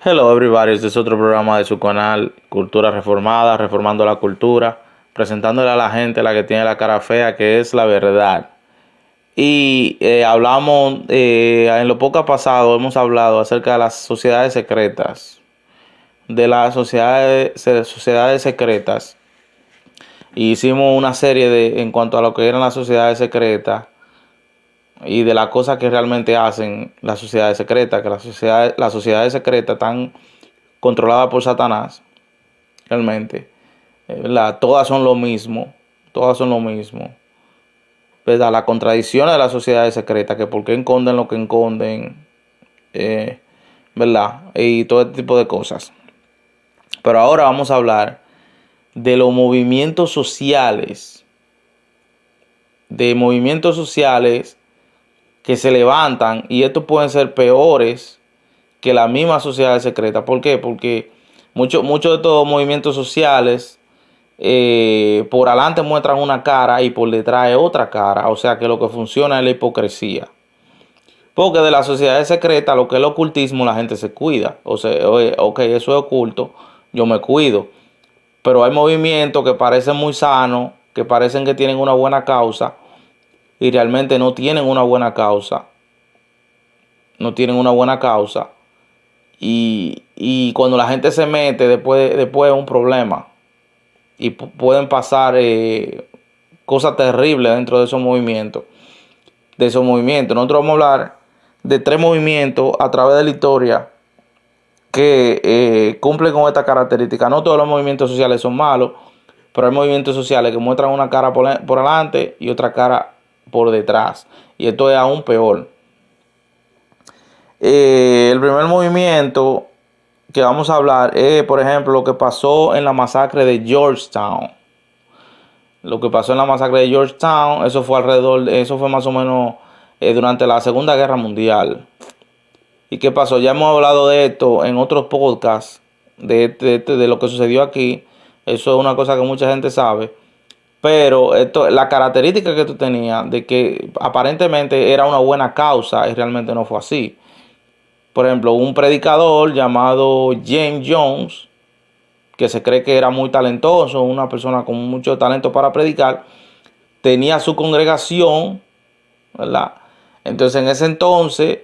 Hello everybody, este es otro programa de su canal Cultura Reformada, Reformando la Cultura, presentándole a la gente la que tiene la cara fea, que es la verdad. Y hablamos, en lo poco pasado hemos hablado acerca de las sociedades secretas, de las sociedades secretas. Y hicimos una serie en cuanto a lo que eran las sociedades secretas y de las cosas que realmente hacen las sociedades secretas, que las sociedades secretas están controladas por Satanás, realmente. ¿Verdad? Todas son lo mismo, todas son lo mismo. ¿Verdad? La contradicción de las sociedades secretas, que por qué esconden lo que esconden, eh, ¿verdad? Y todo este tipo de cosas. Pero ahora vamos a hablar de los movimientos sociales, de movimientos sociales que se levantan y estos pueden ser peores que la misma sociedad secreta. ¿Por qué? Porque muchos de estos movimientos sociales por adelante muestran una cara y por detrás es otra cara. O sea que lo que funciona es la hipocresía. Porque de las sociedades secretas, lo que es el ocultismo, la gente se cuida. O sea, oye, ok, eso es oculto, yo me cuido. Pero hay movimientos que parecen muy sanos, que parecen que tienen una buena causa y realmente no tienen una buena causa. No tienen una buena causa. Y cuando la gente se mete, después es un problema. Y pueden pasar cosas terribles dentro de esos movimientos. Nosotros vamos a hablar de tres movimientos a través de la historia que cumplen con esta característica. No todos los movimientos sociales son malos, pero hay movimientos sociales que muestran una cara por adelante y otra cara por detrás. Y esto es aún peor. El primer movimiento que vamos a hablar es, por ejemplo, lo que pasó en la masacre de Georgetown. Lo que pasó en la masacre de Georgetown, eso fue más o menos durante la Segunda Guerra Mundial. ¿Y qué pasó? Ya hemos hablado de esto en otros podcasts, de lo que sucedió aquí. Eso es una cosa que mucha gente sabe. Pero la característica que tú tenías de que aparentemente era una buena causa y realmente no fue así. Por ejemplo, un predicador llamado James Jones, que se cree que era muy talentoso, una persona con mucho talento para predicar, tenía su congregación, ¿verdad? Entonces en ese entonces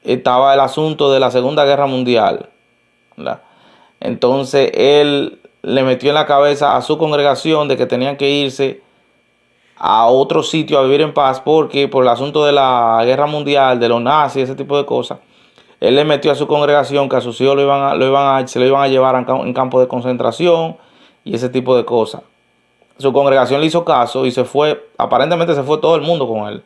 estaba el asunto de la Segunda Guerra Mundial, ¿verdad? Entonces él le metió en la cabeza a su congregación de que tenían que irse a otro sitio a vivir en paz porque por el asunto de la guerra mundial, de los nazis, ese tipo de cosas, él le metió a su congregación que a sus hijos se lo iban a llevar en campo de concentración y ese tipo de cosas. Su congregación le hizo caso y se fue, aparentemente se fue todo el mundo con él.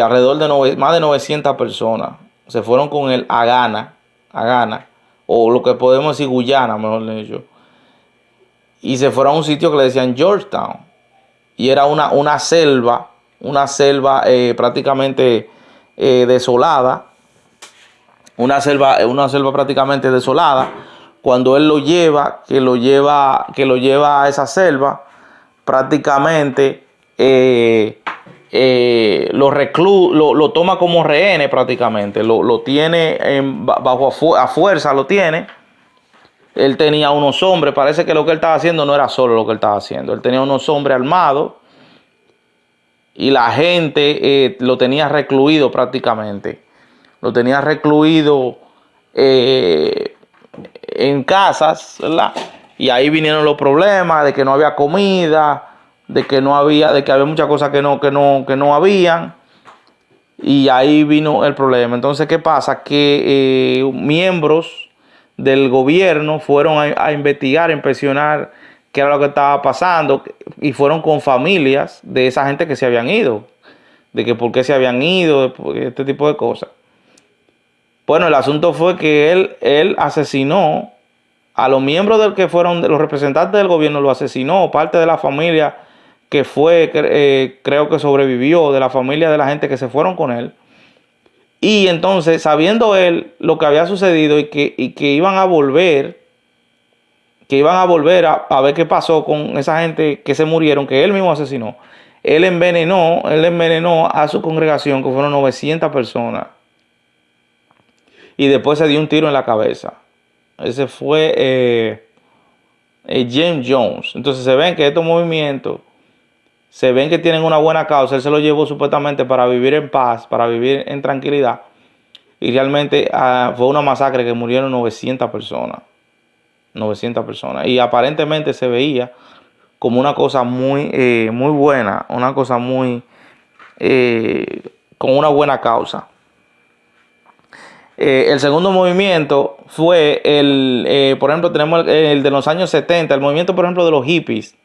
Alrededor de más de 900 personas se fueron con él a Ghana, o lo que podemos decir Guyana, mejor dicho. Y se fueron a un sitio que le decían Georgetown. Y era una selva prácticamente desolada, una selva prácticamente desolada. Cuando él que lo lleva a esa selva, prácticamente lo toma como rehenes prácticamente, lo tiene a fuerza, lo tiene. Él tenía unos hombres, parece que lo que él estaba haciendo no era solo lo que él estaba haciendo, él tenía unos hombres armados y la gente lo tenía recluido prácticamente, lo tenía recluido eh, en casas, ¿verdad? Y ahí vinieron los problemas de que no había comida, de que había muchas cosas que no habían. Y ahí vino el problema. Entonces, ¿qué pasa? Que miembros del gobierno fueron a investigar, a inspeccionar qué era lo que estaba pasando y fueron con familias de esa gente que se habían ido, de que por qué se habían ido, este tipo de cosas. Bueno, el asunto fue que él asesinó a los miembros del que fueron los representantes del gobierno, lo asesinó, parte de la familia que fue, creo que sobrevivió, de la familia de la gente que se fueron con él. Y entonces, sabiendo él lo que había sucedido y que iban a volver, a ver qué pasó con esa gente que se murieron, que él mismo asesinó, él envenenó a su congregación, que fueron 900 personas. y después se dio un tiro en la cabeza. Ese fue James Jones. Entonces se ven que estos movimientos, se ven que tienen una buena causa. Él se lo llevó supuestamente para vivir en paz, para vivir en tranquilidad. Y realmente fue una masacre que murieron 900 personas. 900 personas. Y aparentemente se veía como una cosa muy buena, una cosa con una buena causa. El segundo movimiento fue por ejemplo, tenemos el de los años 70, el movimiento, por ejemplo, de los hippies.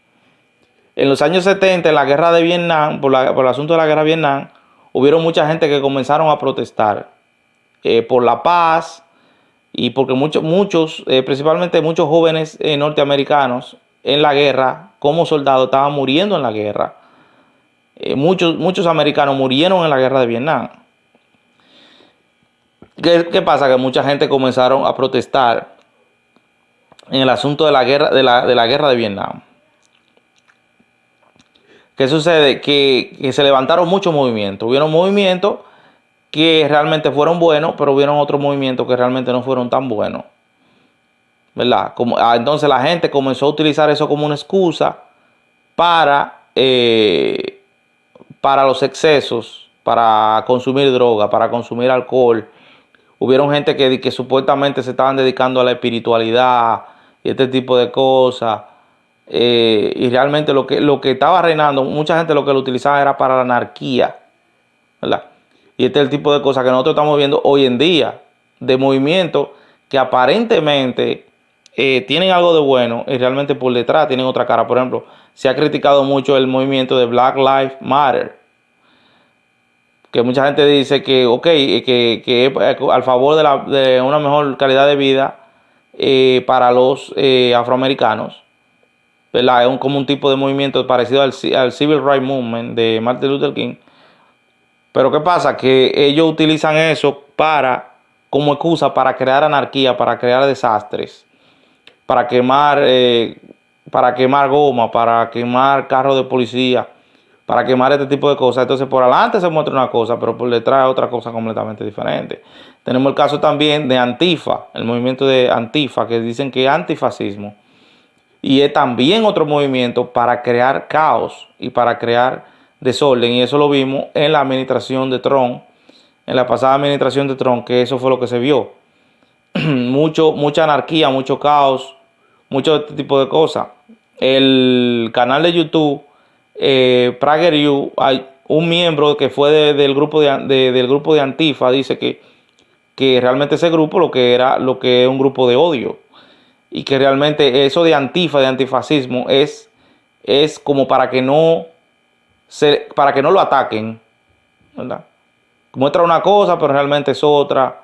En los años 70, en la guerra de Vietnam, por el asunto de la guerra de Vietnam, hubieron mucha gente que comenzaron a protestar por la paz y porque muchos, principalmente muchos jóvenes norteamericanos en la guerra, como soldados, estaban muriendo en la guerra. Muchos americanos murieron en la guerra de Vietnam. ¿Qué pasa? Que mucha gente comenzaron a protestar en el asunto de la guerra de Vietnam. ¿Qué sucede? Que se levantaron muchos movimientos. Hubieron movimientos que realmente fueron buenos, pero hubieron otros movimientos que realmente no fueron tan buenos, ¿verdad? Entonces la gente comenzó a utilizar eso como una excusa para los excesos, para consumir droga, para consumir alcohol. Hubieron gente que supuestamente se estaban dedicando a la espiritualidad y este tipo de cosas. Y realmente lo que estaba reinando, mucha gente lo que lo utilizaba era para la anarquía, ¿verdad? Y este es el tipo de cosas que nosotros estamos viendo hoy en día, de movimientos que aparentemente tienen algo de bueno y realmente por detrás tienen otra cara. Por ejemplo, se ha criticado mucho el movimiento de Black Lives Matter, que mucha gente dice que, ok, que es al favor de una mejor calidad de vida para los afroamericanos, ¿verdad? Es como un tipo de movimiento parecido al Civil Rights Movement de Martin Luther King. Pero ¿qué pasa? Que ellos utilizan eso como excusa para crear anarquía, para crear desastres, para quemar goma, para quemar carros de policía, para quemar este tipo de cosas. Entonces por adelante se muestra una cosa, pero por detrás otra cosa completamente diferente. Tenemos el caso también de Antifa, el movimiento de Antifa, que dicen que es antifascismo. Y es también otro movimiento para crear caos y para crear desorden. Y eso lo vimos en la administración de Trump, en la pasada administración de Trump, que eso fue lo que se vio. Mucha anarquía, mucho caos, mucho de este tipo de cosas. El canal de YouTube, PragerU, hay un miembro que fue del grupo de Antifa, dice que realmente ese grupo lo que es un grupo de odio. Y que realmente eso de Antifa, de antifascismo, es como para que no lo ataquen, ¿verdad? Muestra una cosa, pero realmente es otra.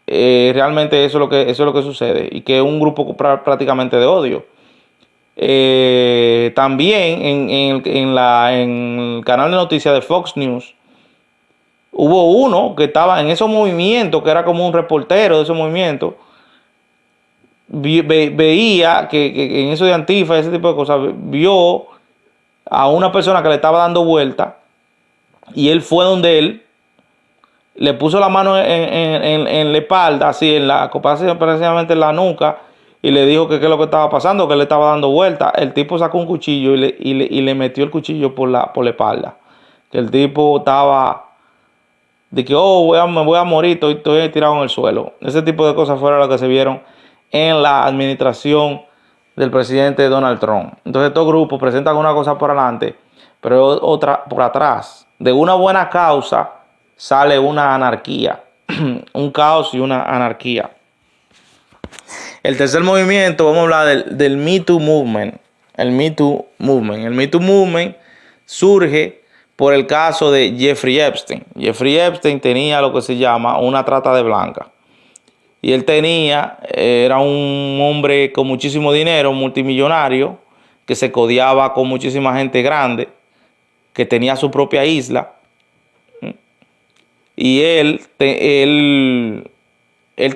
Realmente eso es lo que sucede. Y que es un grupo prácticamente de odio. También en el canal de noticias de Fox News hubo uno que estaba en esos movimientos, que era como un reportero de esos movimientos. Veía que en eso de Antifa, ese tipo de cosas, vio a una persona que le estaba dando vuelta y él fue donde él, le puso la mano en la espalda, así, precisamente en la nuca, y le dijo que qué es lo que estaba pasando, que él le estaba dando vuelta. El tipo sacó un cuchillo y le metió el cuchillo por la espalda. Que el tipo estaba de que, me voy a morir, estoy tirado en el suelo. Ese tipo de cosas fueron las que se vieron en la administración del presidente Donald Trump. Entonces estos grupos presentan una cosa por adelante, pero otra por atrás. De una buena causa sale una anarquía, un caos y una anarquía. El tercer movimiento, vamos a hablar del Me Too Movement. El Me Too Movement. El Me Too Movement surge por el caso de Jeffrey Epstein. Jeffrey Epstein tenía lo que se llama una trata de blancas. Y él era un hombre con muchísimo dinero, multimillonario, que se codeaba con muchísima gente grande, que tenía su propia isla. Y él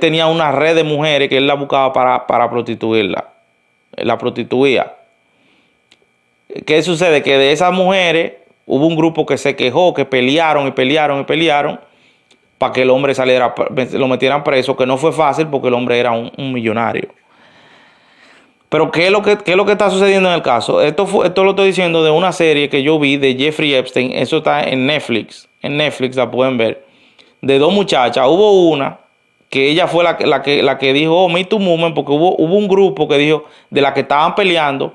tenía una red de mujeres que él la buscaba para prostituirla. Él la prostituía. ¿Qué sucede? Que de esas mujeres hubo un grupo que se quejó, que pelearon. para que el hombre saliera, lo metieran preso, que no fue fácil porque el hombre era un millonario. Pero qué es lo que está sucediendo en el caso? Esto lo estoy diciendo de una serie que yo vi de Jeffrey Epstein. Eso está en Netflix. En Netflix la pueden ver. De dos muchachas. Hubo una que ella fue la que dijo, oh, Me Too Movement, porque hubo un grupo que dijo de la que estaban peleando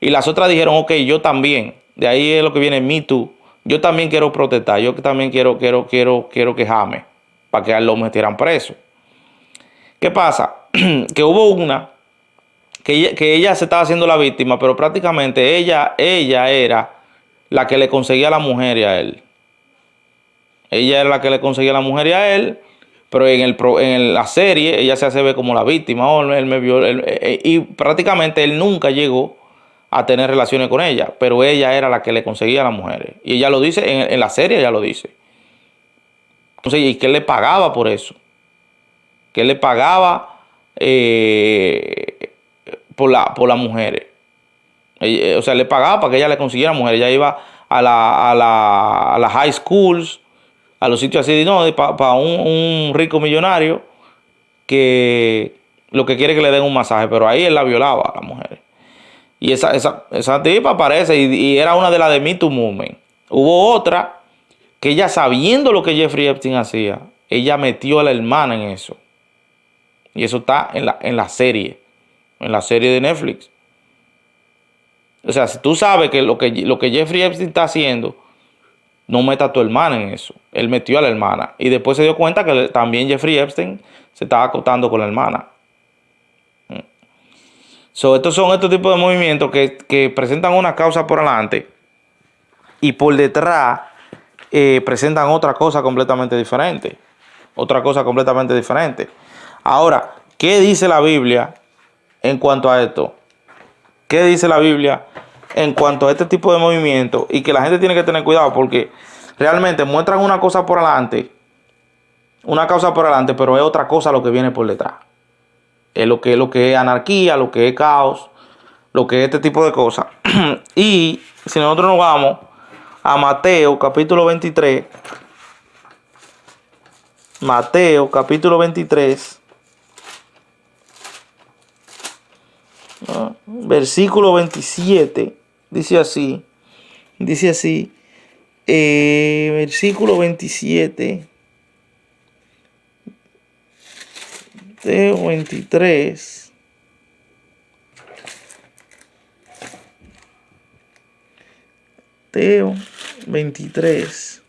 y las otras dijeron, ok, yo también. De ahí es lo que viene Me Too. Yo también quiero protestar. Yo también quiero quejarme para que lo metieran preso. ¿Qué pasa? Que hubo una que ella se estaba haciendo la víctima, pero prácticamente ella era la que le conseguía a la mujer y a él. Ella era la que le conseguía a la mujer y a él, pero en la serie ella se hace ver como la víctima. Oh, él me vio, y prácticamente él nunca llegó a tener relaciones con ella, pero ella era la que le conseguía a las mujeres. Y ella lo dice, en la serie ella lo dice. Entonces, ¿y qué le pagaba por eso? ¿Qué le pagaba por las mujeres? O sea, le pagaba para que ella le consiguiera mujeres. Ella iba a las high schools, a los sitios así, no, para un rico millonario que lo que quiere es que le den un masaje, pero ahí él la violaba a las mujeres. Y esa tipa aparece y era una de las de Me Too Movement. Hubo otra que ella, sabiendo lo que Jeffrey Epstein hacía, ella metió a la hermana en eso. Y eso está en la serie de Netflix. O sea, si tú sabes que lo que Jeffrey Epstein está haciendo, no meta a tu hermana en eso. Él metió a la hermana. Y después se dio cuenta que también Jeffrey Epstein se estaba acostando con la hermana. Estos son estos tipos de movimientos que presentan una causa por adelante y por detrás presentan otra cosa completamente diferente. Otra cosa completamente diferente. Ahora, ¿qué dice la Biblia en cuanto a esto? ¿Qué dice la Biblia en cuanto a este tipo de movimiento? Y que la gente tiene que tener cuidado porque realmente muestran una cosa por adelante, pero es otra cosa lo que viene por detrás. Es lo que es anarquía, lo que es caos, lo que es este tipo de cosas. Y si nosotros nos vamos a Mateo capítulo 23, Mateo capítulo 23, versículo 27, dice así, versículo 27, Mateo 23, Mateo 23,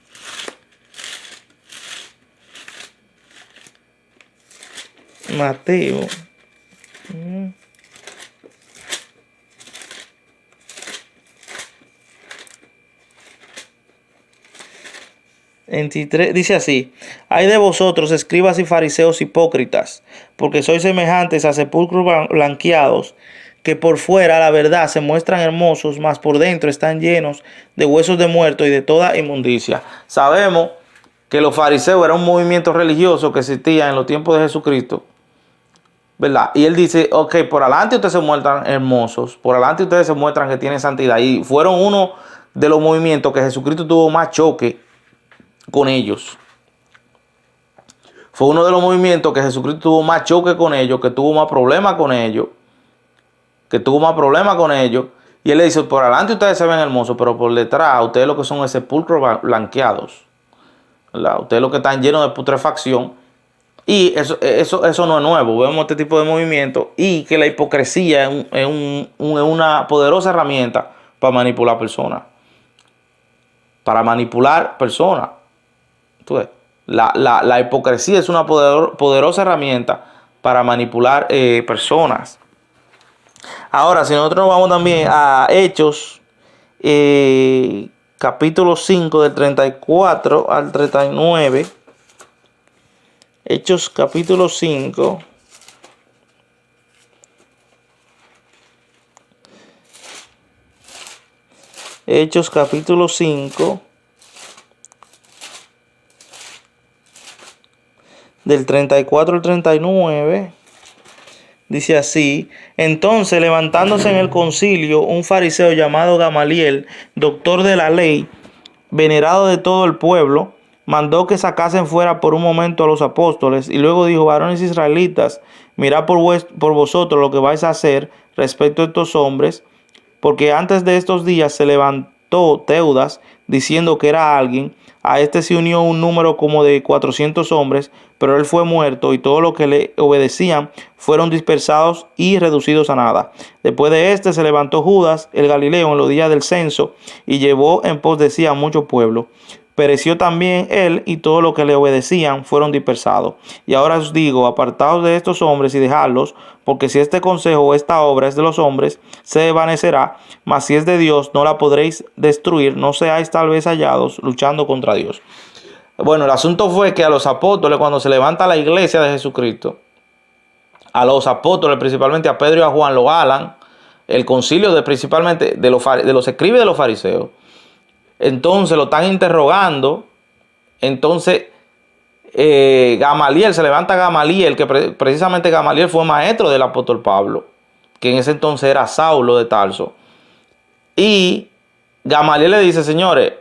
Mateo 23, dice así: Ay de vosotros, escribas y fariseos hipócritas, porque sois semejantes a sepulcros blanqueados, que por fuera, la verdad, se muestran hermosos, mas por dentro están llenos de huesos de muertos y de toda inmundicia. Sabemos que los fariseos era un movimiento religioso que existía en los tiempos de Jesucristo, ¿verdad? Y él dice, ok, por adelante ustedes se muestran hermosos, por adelante ustedes se muestran que tienen santidad. Y fueron uno de los movimientos que Jesucristo tuvo más choque con ellos. Fue uno de los movimientos que Jesucristo tuvo más choque con ellos, que tuvo más problemas con ellos, Y él le dice, por adelante ustedes se ven hermosos, pero por detrás ustedes lo que son es sepulcros blanqueados, ¿verdad? Ustedes lo que están llenos de putrefacción. Y eso no es nuevo. Vemos este tipo de movimientos y que la hipocresía es una poderosa herramienta para manipular personas. Entonces, la hipocresía es una poderosa herramienta para manipular personas. Ahora, si nosotros nos vamos también a Hechos, capítulo 5, del 34 al 39. Hechos capítulo 5. Hechos capítulo 5. Del 34 al 39. Dice así: Entonces, levantándose en el concilio un fariseo llamado Gamaliel, doctor de la ley, venerado de todo el pueblo, mandó que sacasen fuera por un momento a los apóstoles y luego dijo: varones israelitas, mirad por vosotros lo que vais a hacer respecto a estos hombres, porque antes de estos días se levantó Teudas diciendo que era alguien. A este se unió un número como de 400 hombres, pero él fue muerto y todos los que le obedecían fueron dispersados y reducidos a nada. Después de este se levantó Judas el Galileo en los días del censo y llevó en pos de sí a mucho pueblo. Pereció también él y todos los que le obedecían fueron dispersados. Y ahora os digo, apartaos de estos hombres y dejadlos, porque si este consejo o esta obra es de los hombres, se desvanecerá, mas si es de Dios, no la podréis destruir, no seáis tal vez hallados luchando contra Dios. Bueno, el asunto fue que a los apóstoles, cuando se levanta la iglesia de Jesucristo, a los apóstoles, principalmente a Pedro y a Juan, lo halan, el concilio principalmente de los escribas y de los fariseos. Entonces lo están interrogando. Entonces Gamaliel, se levanta Gamaliel, que precisamente Gamaliel fue maestro del apóstol Pablo, que en ese entonces era Saulo de Tarso. Y Gamaliel le dice: señores,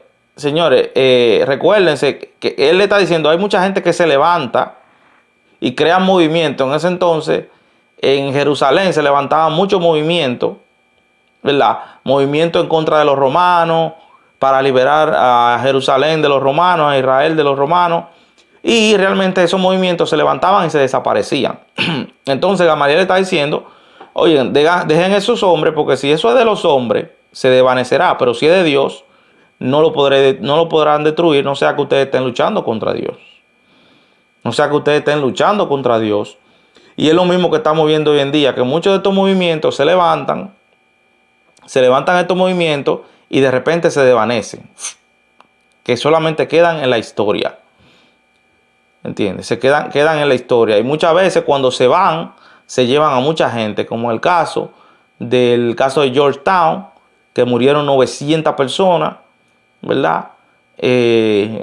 recuérdense que él le está diciendo, hay mucha gente que se levanta y crea movimiento. En ese entonces en Jerusalén se levantaba mucho movimiento, ¿verdad? Movimiento en contra de los romanos, para liberar a Jerusalén de los romanos, a Israel de los romanos. Y realmente esos movimientos se levantaban y se desaparecían. Entonces Gamaliel está diciendo: oye, dejen esos hombres, porque si eso es de los hombres, se desvanecerá. Pero si es de Dios, no lo podrán destruir, no sea que ustedes estén luchando contra Dios. No sea que ustedes estén luchando contra Dios. Y es lo mismo que estamos viendo hoy en día, que muchos de estos movimientos se levantan estos movimientos y de repente se desvanecen, que solamente quedan en la historia. ¿Entiendes? Se quedan en la historia. Y muchas veces cuando se van, se llevan a mucha gente, como el caso de Georgetown, que murieron 900 personas, ¿verdad? Y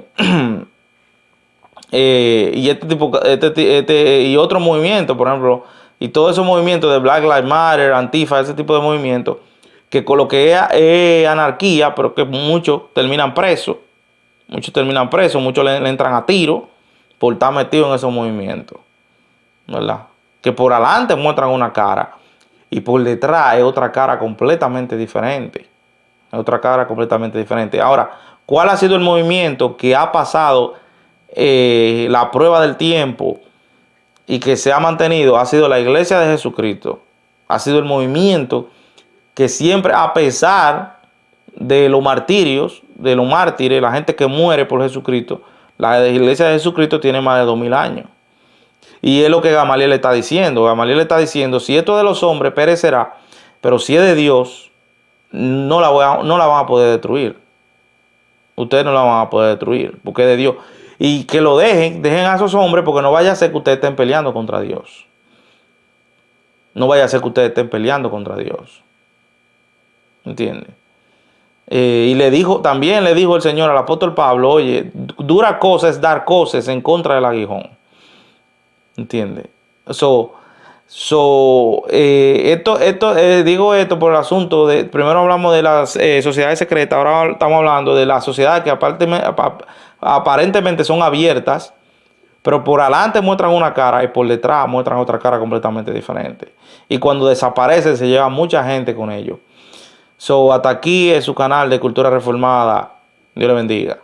y otro movimiento, por ejemplo, y todos esos movimientos de Black Lives Matter, Antifa, ese tipo de movimientos, que con lo que es anarquía, pero que muchos terminan presos. Muchos le entran a tiro por estar metidos en esos movimientos, ¿verdad? Que por adelante muestran una cara y por detrás es otra cara completamente diferente. Ahora, ¿cuál ha sido el movimiento que ha pasado la prueba del tiempo y que se ha mantenido? Ha sido la Iglesia de Jesucristo. Ha sido el movimiento que siempre, a pesar de los martirios, de los mártires, la gente que muere por Jesucristo, la Iglesia de Jesucristo tiene más de 2000 años. Y es lo que Gamaliel le está diciendo. Gamaliel le está diciendo: si esto de los hombres perecerá, pero si es de Dios, no la van a poder destruir. Ustedes no la van a poder destruir, porque es de Dios. Y que lo dejen a esos hombres, porque no vaya a ser que ustedes estén peleando contra Dios. No vaya a ser que ustedes estén peleando contra Dios. ¿Entiendes? Y también le dijo el Señor al apóstol Pablo: oye, dura cosa es dar cosas en contra del aguijón. ¿Entiendes? Digo esto por el asunto de, primero hablamos de las sociedades secretas, ahora estamos hablando de las sociedades que aparentemente son abiertas, pero por adelante muestran una cara y por detrás muestran otra cara completamente diferente. Y cuando desaparecen se lleva mucha gente con ellos. Hasta aquí es su canal de Cultura Reformada. Dios le bendiga.